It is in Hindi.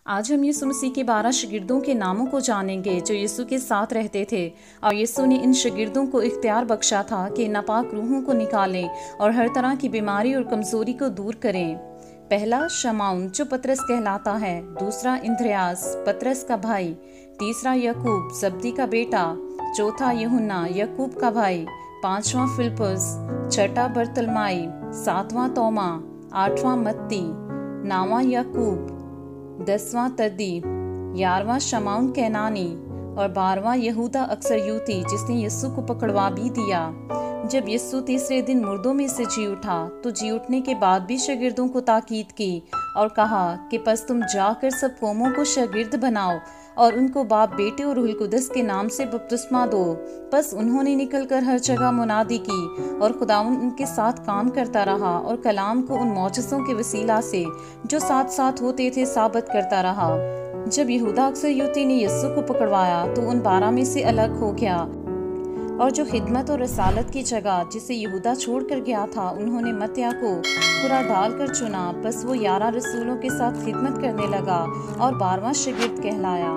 आज हम यीशु मसीह के 12 शागिर्दों के नामों को जानेंगे जो यीशु के साथ रहते थे। और यीशु ने इन शागिर्दों को इख्तियार बख्शा था कि नापाक रूहों को निकालें और हर तरह की बीमारी और कमजोरी को दूर करें। पहला शमाउन जो पतरस कहलाता है, दूसरा इंद्रियास पतरस का भाई, तीसरा यकूब जब्दी का बेटा, चौथा यूहन्ना यकूब का भाई, पांचवा फिलिप्पुस, छठा बरतलमाई, सातवां तोमा, आठवां मत्ती, नौवां यकूब, 10वां तद्दी, 11वां शमाउन कैनानी और 12वां यहूदा अक्सरयूती जिसने यीशु को पकड़वा भी दिया। जब यीशु तीसरे दिन मुर्दों में से जी उठा तो जी उठने के बाद भी शागिर्दों को ताकीद की और कहा कि बस तुम जाकर सब कौमों को शागिर्द बनाओ और उनको बाप, बेटे और रूहुल कुद्दस के नाम से बपतिस्मा दो। बस उन्होंने निकलकर हर जगह मुनादी की और खुदावंद उनके साथ काम करता रहा और कलाम को उन मौजज़ों के वसीला से जो साथ साथ होते थे साबित करता रहा। जब यहूदा अक्सरयूती ने यीशु को पकड़वाया तो उन 12 में से अलग हो गया और जो खिदमत और रसालत की जगह जिसे यहूदा छोड़कर गया था उन्होंने मत्तिया को पूरा डालकर चुना। बस वो 11 रसूलों के साथ खिदमत करने लगा और 12वां शागिर्द कहलाया।